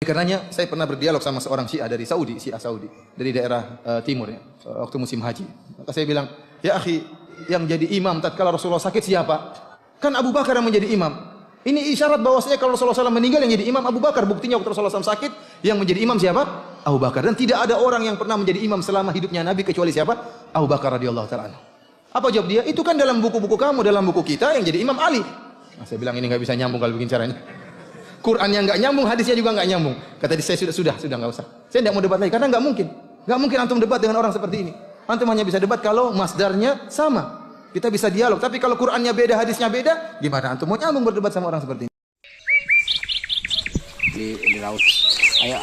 Karenanya saya pernah berdialog sama seorang Syiah dari Saudi, Syiah Saudi, dari daerah timur ya, waktu musim haji. Maka saya bilang, "Ya akhi, yang jadi imam tatkala Rasulullah sakit siapa? Kan Abu Bakar yang menjadi imam. Ini isyarat bahwasanya kalau Rasulullah SAW meninggal yang jadi imam Abu Bakar. Buktinya waktu Rasulullah SAW sakit, yang menjadi imam siapa? Abu Bakar. Dan tidak ada orang yang pernah menjadi imam selama hidupnya Nabi kecuali siapa? Abu Bakar radhiyallahu taala anhu. Apa jawab dia? Itu kan dalam buku-buku kamu, dalam buku kita yang jadi imam Ali. Nah, saya bilang ini nggak bisa nyambung kalau begini caranya. Quran yang nggak nyambung, hadisnya juga nggak nyambung. Kata dia, saya sudah nggak usah. Saya tidak mau debat lagi karena nggak mungkin antum debat dengan orang seperti ini. Antum hanya bisa debat kalau masdarnya sama. Kita bisa dialog. Tapi kalau Qurannya beda, hadisnya beda, gimana antum mau nyambung berdebat sama orang seperti ini? Di laut. Ayo.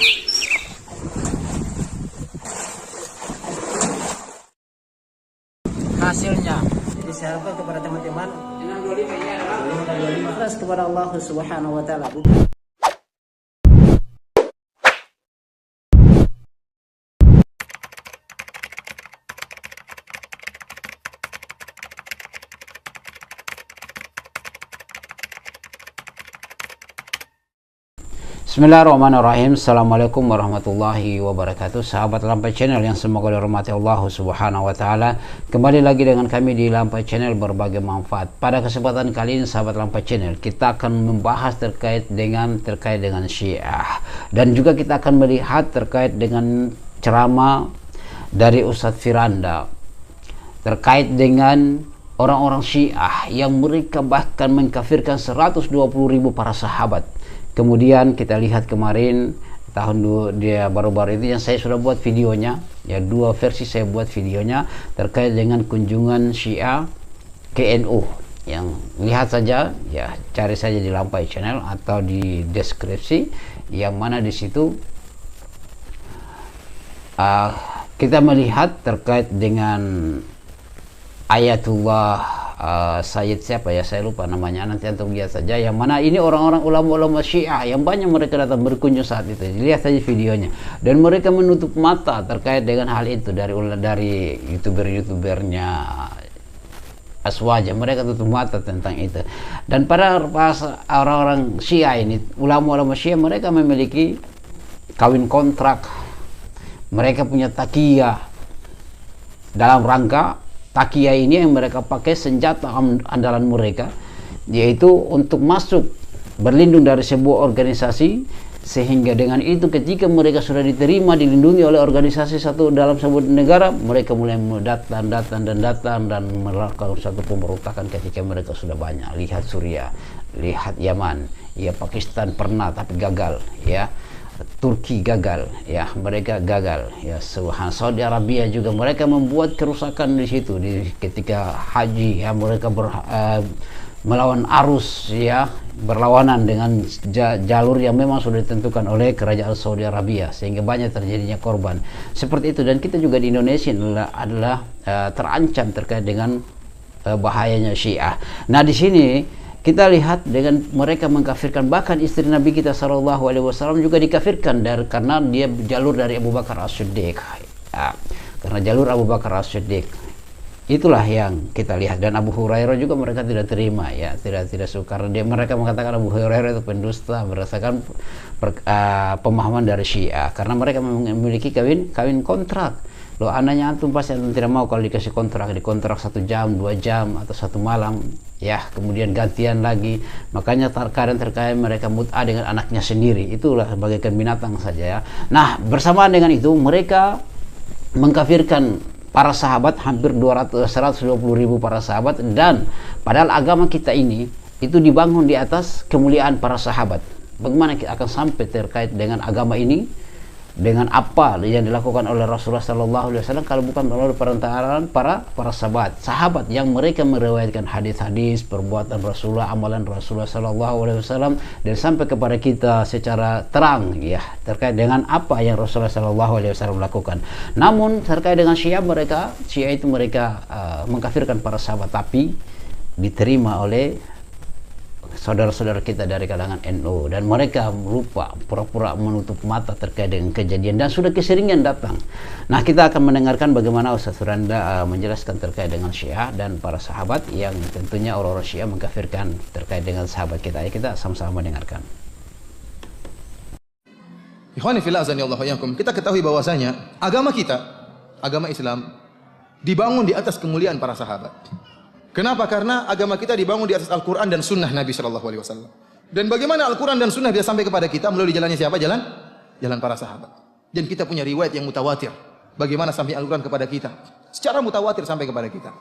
Hasilnya disarankan kepada teman-teman ikhlas kepada Allah Subhanahu wa taala. Bismillahirrahmanirrahim. Assalamualaikum warahmatullahi wabarakatuh. Sahabat Lampai Channel yang semoga dirahmati Allah Subhanahu wa taala. Kembali lagi dengan kami di Lampai Channel berbagi manfaat. Pada kesempatan kali ini sahabat Lampai Channel, kita akan membahas terkait dengan Syiah, dan juga kita akan melihat terkait dengan ceramah dari Ustadz Firanda terkait dengan orang-orang Syiah yang mereka bahkan mengkafirkan 120.000 para sahabat. Kemudian kita lihat kemarin dia baru-baru itu yang saya sudah buat videonya, ya, dua versi saya buat videonya terkait dengan kunjungan Syiah ke NU. Yang lihat saja, ya, cari saja di Lampai Channel atau di deskripsi, yang mana di situ kita melihat terkait dengan Ayatullah Sayyid siapa ya, saya lupa namanya, nanti antum lihat saja, yang mana ini orang-orang ulama-ulama Syiah yang banyak mereka datang berkunjung saat itu. Lihat saja videonya, dan mereka menutup mata terkait dengan hal itu. Dari youtubernya Aswaja, mereka tutup mata tentang itu. Dan pada orang-orang Syiah ini, ulama-ulama Syiah, mereka memiliki kawin kontrak, mereka punya takiyah. Dalam rangka takiyah ini yang mereka pakai senjata andalan mereka, yaitu untuk masuk berlindung dari sebuah organisasi, sehingga dengan itu ketika mereka sudah diterima, dilindungi oleh organisasi satu dalam sebuah negara, mereka mulai datang dan melakukan satu pemberontakan ketika mereka sudah banyak. Lihat Suriah, lihat Yaman, ya, Pakistan pernah tapi gagal, ya, Turki gagal, ya, mereka gagal, ya, Saudi Arabia juga mereka membuat kerusakan di situ ketika haji, ya, mereka melawan arus, ya, berlawanan dengan jalur yang memang sudah ditentukan oleh kerajaan Saudi Arabia, sehingga banyak terjadinya korban seperti itu. Dan kita juga di Indonesia adalah terancam terkait dengan bahayanya Syiah. Nah, di sini kita lihat dengan mereka mengkafirkan, bahkan istri Nabi kita SAW juga dikafirkan karena dia jalur dari Abu Bakar As-Siddiq, ya, karena jalur Abu Bakar As-Siddiq. Itulah yang kita lihat. Dan Abu Hurairah juga mereka tidak terima, ya, tidak suka, karena mereka mengatakan Abu Hurairah itu pendusta berdasarkan pemahaman dari Syiah, karena mereka memiliki kawin kontrak. Loh, anaknya antum pasti antum tidak mau kalau dikasih kontrak 1 jam, 2 jam, atau 1 malam, ya, kemudian gantian lagi. Makanya terkadang mereka mut'ah dengan anaknya sendiri, itulah bagaikan binatang saja, ya. Nah, bersamaan dengan itu mereka mengkafirkan para sahabat, hampir 120.000 para sahabat. Dan padahal agama kita ini itu dibangun di atas kemuliaan para sahabat. Bagaimana kita akan sampai terkait dengan agama ini, dengan apa yang dilakukan oleh Rasulullah SAW, kalau bukan melalui perantaraan para sahabat yang mereka meriwayatkan hadis-hadis, perbuatan Rasulullah, amalan Rasulullah SAW, dan sampai kepada kita secara terang, ya, terkait dengan apa yang Rasulullah SAW lakukan. Namun terkait dengan Syiah itu mereka mengkafirkan para sahabat, tapi diterima oleh saudara-saudara kita dari kalangan NU, dan mereka lupa, pura-pura menutup mata terkait dengan kejadian, dan sudah keseringan datang. Nah, kita akan mendengarkan bagaimana Ustadz Firanda menjelaskan terkait dengan Syiah dan para sahabat yang tentunya orang-orang Syiah mengkafirkan terkait dengan sahabat kita. Ya, kita sama-sama mendengarkan. Ikhwani fillah azanillahu wa iyyakum. Kita ketahui bahwasanya agama kita, agama Islam dibangun di atas kemuliaan para sahabat. Kenapa? Karena agama kita dibangun di atas Al-Qur'an dan sunnah Nabi sallallahu alaihi wasallam. Dan bagaimana Al-Qur'an dan sunnah bisa sampai kepada kita melalui jalannya siapa? Jalan para sahabat. Dan kita punya riwayat yang mutawatir. Bagaimana sampai Al-Qur'an kepada kita? Secara mutawatir sampai kepada kita.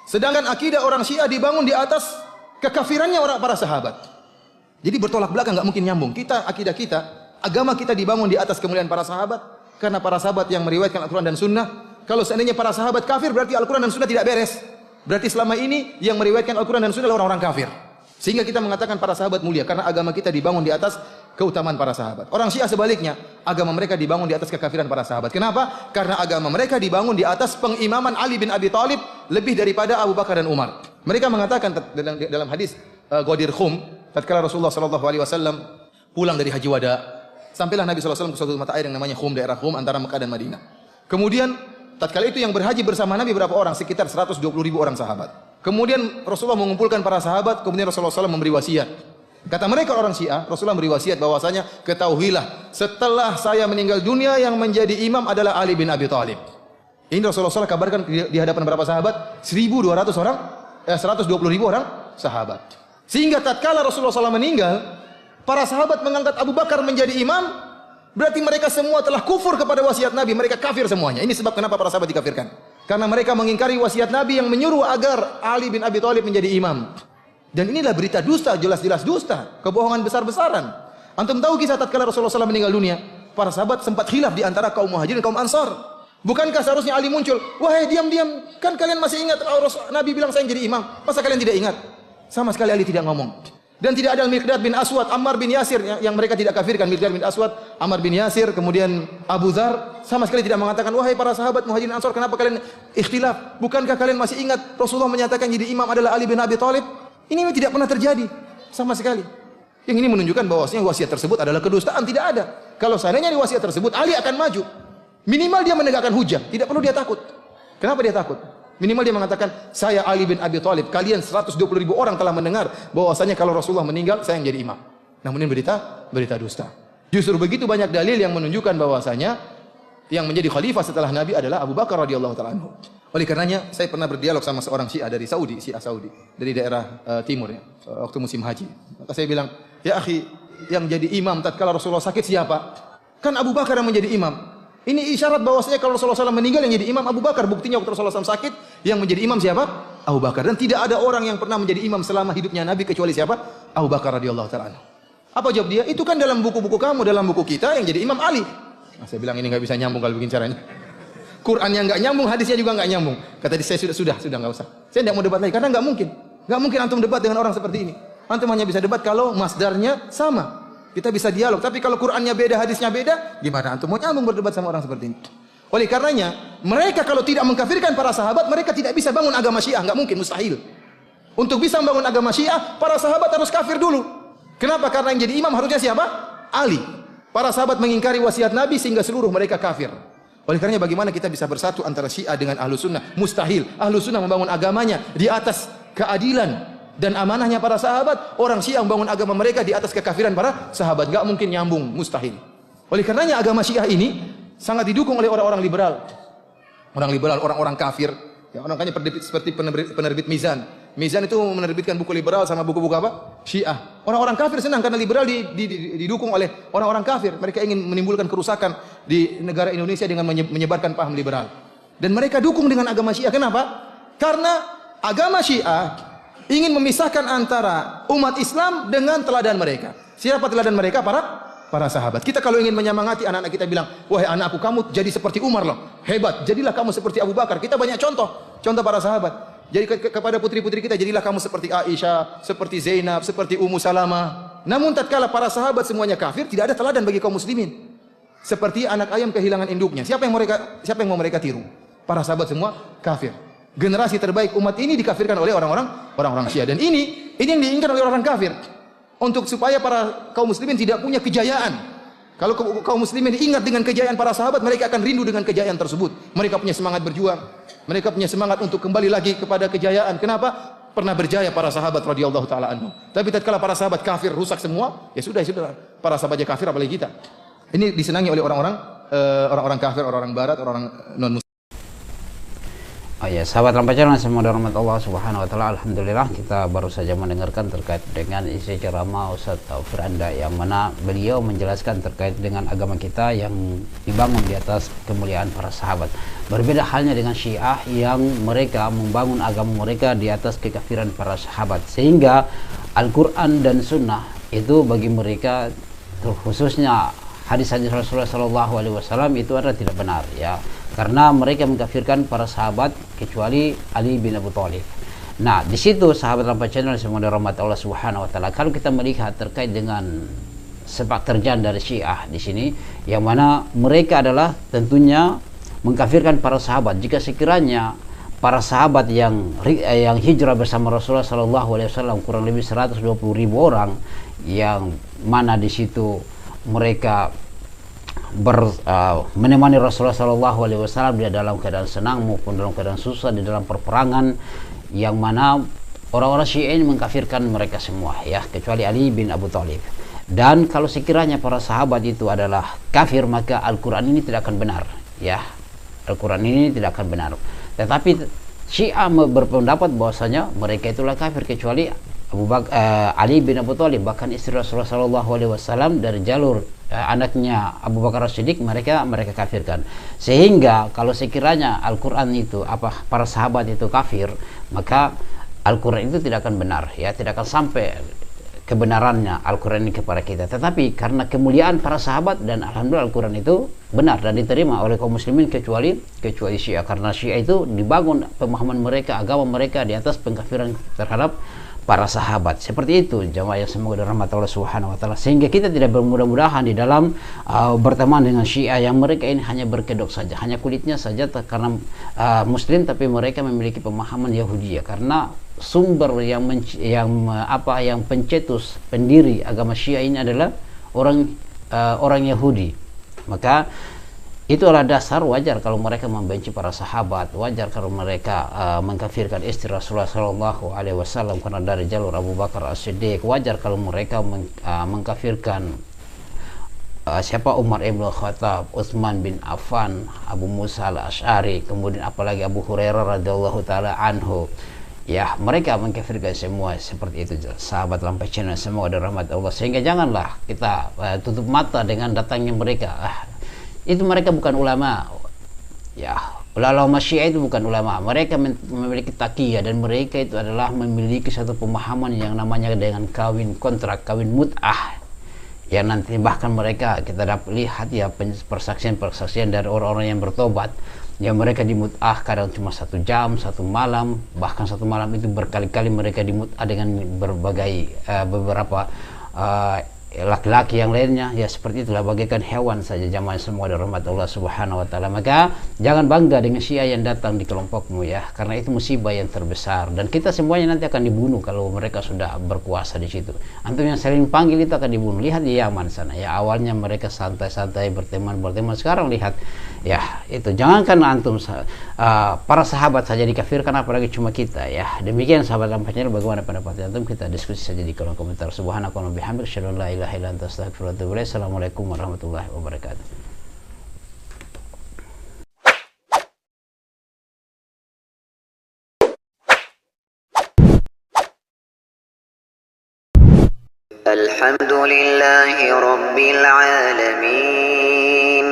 Sedangkan akidah orang Syiah dibangun di atas kekafirannya orang para sahabat. Jadi bertolak belakang, enggak mungkin nyambung. Akidah kita, agama kita dibangun di atas kemuliaan para sahabat karena para sahabat yang meriwayatkan Al-Qur'an dan sunnah. Kalau seandainya para sahabat kafir, berarti Al-Qur'an dan sunnah tidak beres. Berarti selama ini yang meriwayatkan Al-Qur'an dan sunnah adalah orang-orang kafir. Sehingga kita mengatakan para sahabat mulia karena agama kita dibangun di atas keutamaan para sahabat. Orang Syiah sebaliknya, agama mereka dibangun di atas kekafiran para sahabat. Kenapa? Karena agama mereka dibangun di atas pengimaman Ali bin Abi Thalib lebih daripada Abu Bakar dan Umar. Mereka mengatakan dalam hadis Ghadir Khum, tatkala Rasulullah sallallahu alaihi wasallam pulang dari haji wada, sampailah Nabi sallallahu alaihi wasallam ke suatu mata air yang namanya Khum, daerah Khum antara Mekah dan Madinah. Kemudian tatkala itu yang berhaji bersama Nabi berapa orang? Sekitar 120.000 orang sahabat. Kemudian Rasulullah mengumpulkan para sahabat, kemudian Rasulullah SAW memberi wasiat. Kata mereka orang Syiah, Rasulullah memberi wasiat bahwasanya ketahuilah setelah saya meninggal dunia yang menjadi imam adalah Ali bin Abi Thalib. Ini Rasulullah SAW kabarkan di hadapan berapa sahabat? 1.200 orang, 120.000 orang sahabat. Sehingga tatkala Rasulullah SAW meninggal, para sahabat mengangkat Abu Bakar menjadi imam, berarti mereka semua telah kufur kepada wasiat Nabi, mereka kafir semuanya. Ini sebab kenapa para sahabat dikafirkan. Karena mereka mengingkari wasiat Nabi yang menyuruh agar Ali bin Abi Thalib menjadi imam. Dan inilah berita dusta, jelas-jelas dusta, kebohongan besar-besaran. Antum tahu kisah tatkala Rasulullah SAW meninggal dunia, para sahabat sempat khilaf di antara kaum Muhajirin dan kaum Ansar. Bukankah seharusnya Ali muncul? Wahai diam-diam, kan kalian masih ingat Nabi bilang saya jadi imam? Masa kalian tidak ingat? Sama sekali Ali tidak ngomong. Dan tidak ada Miqdad bin Aswad, Ammar bin Yasir yang mereka tidak kafirkan. Miqdad bin Aswad, Ammar bin Yasir, kemudian Abu Dzar sama sekali tidak mengatakan wahai para sahabat Muhajirin Ansar kenapa kalian ikhtilaf? Bukankah kalian masih ingat Rasulullah menyatakan jadi imam adalah Ali bin Abi Thalib? Ini tidak pernah terjadi sama sekali. Yang ini menunjukkan bahwasanya wasiat tersebut adalah kedustaan, tidak ada. Kalau seandainya di wasiat tersebut Ali akan maju. Minimal dia menegakkan hujah, tidak perlu dia takut. Kenapa dia takut? Minimal dia mengatakan, saya Ali bin Abi Thalib, kalian 120.000 orang telah mendengar bahwasanya kalau Rasulullah meninggal, saya yang jadi imam. Namun ini berita dusta. Justru begitu banyak dalil yang menunjukkan bahwasanya yang menjadi khalifah setelah Nabi adalah Abu Bakar radhiyallahu taala anhu. Oleh karenanya, saya pernah berdialog sama seorang Syiah dari Saudi, Syiah Saudi, dari daerah timur ya, waktu musim haji. Maka saya bilang, ya akhi, yang jadi imam tatkala Rasulullah sakit siapa? Kan Abu Bakar yang menjadi imam. Ini isyarat bahwasanya kalau Rasulullah SAW meninggal yang jadi imam Abu Bakar. Buktinya waktu Rasulullah SAW sakit yang menjadi imam siapa? Abu Bakar. Dan tidak ada orang yang pernah menjadi imam selama hidupnya Nabi kecuali siapa? Abu Bakar radhiyallahu taala anhu. Apa jawab dia? Itu kan dalam buku-buku kamu, dalam buku kita yang jadi imam Ali. Nah, saya bilang ini nggak bisa nyambung kalau begini caranya. Qurannya nggak nyambung, hadisnya juga nggak nyambung. Kata dia, saya sudah nggak usah. Saya tidak mau debat lagi karena nggak mungkin antum debat dengan orang seperti ini. Antum hanya bisa debat kalau masdarnya sama. Kita bisa dialog, tapi kalau Qur'annya beda, hadisnya beda, gimana antum mau nyambung berdebat sama orang seperti ini? Oleh karenanya, mereka kalau tidak mengkafirkan para sahabat, mereka tidak bisa bangun agama Syiah, enggak mungkin, mustahil. Untuk bisa membangun agama Syiah, para sahabat harus kafir dulu. Kenapa? Karena yang jadi imam harusnya siapa? Ali. Para sahabat mengingkari wasiat Nabi sehingga seluruh mereka kafir. Oleh karenanya bagaimana kita bisa bersatu antara Syiah dengan Ahlus Sunnah? Mustahil. Ahlus Sunnah membangun agamanya di atas keadilan dan amanahnya para sahabat. Orang Syiah membangun agama mereka di atas kekafiran para sahabat. Gak mungkin nyambung, mustahil. Oleh karenanya agama Syiah ini sangat didukung oleh orang-orang liberal. Orang liberal, orang-orang kafir. Ya, orang kayaknya seperti penerbit Mizan. Mizan itu menerbitkan buku liberal sama buku-buku apa? Syiah. Orang-orang kafir senang karena liberal didukung oleh orang-orang kafir. Mereka ingin menimbulkan kerusakan di negara Indonesia dengan menyebarkan paham liberal. Dan mereka dukung dengan agama Syiah. Kenapa? Karena agama Syiah ingin memisahkan antara umat Islam dengan teladan mereka. Siapa teladan mereka? Para sahabat. Kita kalau ingin menyemangati anak-anak kita bilang, wahai anakku kamu jadi seperti Umar loh. Hebat. Jadilah kamu seperti Abu Bakar. Kita banyak contoh para sahabat. Jadi kepada putri-putri kita, jadilah kamu seperti Aisyah, seperti Zainab, seperti Ummu Salamah. Namun tatkala para sahabat semuanya kafir, tidak ada teladan bagi kaum muslimin. Seperti anak ayam kehilangan induknya. Siapa yang mau mereka tiru? Para sahabat semua kafir. Generasi terbaik umat ini dikafirkan oleh orang-orang Syiah. Dan ini yang diinginkan oleh orang kafir. Untuk supaya para kaum muslimin tidak punya kejayaan. Kalau kaum muslimin ingat dengan kejayaan para sahabat, mereka akan rindu dengan kejayaan tersebut. Mereka punya semangat berjuang. Mereka punya semangat untuk kembali lagi kepada kejayaan. Kenapa? Pernah berjaya para sahabat radhiyallahu taala anhum. Tapi tatkala para sahabat kafir rusak semua, ya sudah. Para sahabatnya kafir apalagi kita. Ini disenangi oleh orang-orang kafir, orang-orang barat, orang non muslim. Oh ya, sahabat Rampacaran semua rahmat Allah Subhanahu wa taala. Alhamdulillah kita baru saja mendengarkan terkait dengan isi ceramah Ustaz Firanda yang mana beliau menjelaskan terkait dengan agama kita yang dibangun di atas kemuliaan para sahabat. Berbeda halnya dengan Syiah yang mereka membangun agama mereka di atas kekafiran para sahabat, sehingga Al-Qur'an dan Sunnah itu bagi mereka, khususnya hadis-hadis Rasulullah SAW itu adalah tidak benar, ya, karena mereka mengkafirkan para sahabat kecuali Ali bin Abi Thalib. Nah, di situ sahabat Lampa Channel semua rahmat Allah Subhanahu wa taala, kalau kita melihat terkait dengan sepak terjang dari Syiah di sini, yang mana mereka adalah tentunya mengkafirkan para sahabat. Jika sekiranya para sahabat yang hijrah bersama Rasulullah SAW kurang lebih 120.000 orang, yang mana di situ mereka menemani Rasulullah SAW di dalam keadaan senang maupun dalam keadaan susah, di dalam perperangan, yang mana orang-orang Syiah ini mengkafirkan mereka semua, ya, kecuali Ali bin Abi Thalib. Dan kalau sekiranya para sahabat itu adalah kafir, maka Al-Quran ini tidak akan benar, ya, Al-Quran ini tidak akan benar. Tetapi Syiah berpendapat bahwasanya mereka itulah kafir kecuali Ali bin Abi Thalib, bahkan istri Rasulullah SAW dari jalur anaknya Abu Bakar As-Siddiq mereka kafirkan. Sehingga kalau sekiranya Al-Quran itu para sahabat itu kafir, maka Al-Quran itu tidak akan benar, ya, tidak akan sampai kebenarannya Al-Quran ini kepada kita. Tetapi karena kemuliaan para sahabat, dan alhamdulillah Al-Quran itu benar dan diterima oleh kaum muslimin kecuali Syiah, karena Syiah itu dibangun pemahaman mereka, agama mereka di atas pengkafiran terhadap para sahabat. Seperti itu jamaah yang semoga dirahmati Allah Subhanahu wa taala, sehingga kita tidak bermudah-mudahan di dalam berteman dengan Syiah yang mereka ini hanya berkedok saja, hanya kulitnya saja karena muslim, tapi mereka memiliki pemahaman Yahudi, karena sumber yang pencetus pendiri agama Syiah ini adalah orang Yahudi. Maka itu adalah dasar, wajar kalau mereka membenci para sahabat, wajar kalau mereka mengkafirkan istri Rasulullah SAW karena dari jalur Abu Bakar As-Siddiq, wajar kalau mereka mengkafirkan siapa Umar ibn Khattab, Utsman bin Affan, Abu Musa al-Asy'ari, kemudian apalagi Abu Hurairah radhiyallahu taala anhu. Ya, mereka mengkafirkan semua. Seperti itu sahabat Lampa Channel semua ada rahmat Allah, sehingga janganlah kita tutup mata dengan datangnya mereka. Itu mereka bukan ulama, ya, ulama Syiah itu bukan ulama. Mereka memiliki taqiyah, dan mereka itu adalah memiliki satu pemahaman yang namanya dengan kawin kontrak, kawin mut'ah, yang nanti bahkan mereka kita dapat lihat, ya, persaksian dari orang-orang yang bertobat, yang mereka dimut'ah kadang cuma 1 jam, 1 malam, bahkan 1 malam itu berkali-kali mereka dimut'ah dengan berbagai beberapa laki-laki yang lainnya, ya, seperti itulah, bagaikan hewan saja jamaah semua dari rahmat Allah Subhanahu wa taala. Maka jangan bangga dengan Syiah yang datang di kelompokmu, ya, karena itu musibah yang terbesar, dan kita semuanya nanti akan dibunuh kalau mereka sudah berkuasa di situ. Antum yang sering panggil itu akan dibunuh. Lihat di Yaman sana, ya, awalnya mereka santai-santai berteman, sekarang lihat, ya, itu jangankan antum para sahabat saja dikafirkan, apalagi cuma kita, ya. Demikian sahabat Lampa Channel, bagaimana pendapat antum? Kita diskusi saja di kolom komentar. Subhanakallahumma bihamdika asyhadu an la ilaha illa anta astaghfiruka wa atubu ilaik. Assalamualaikum warahmatullahi wabarakatuh. الحمد لله رب العالمين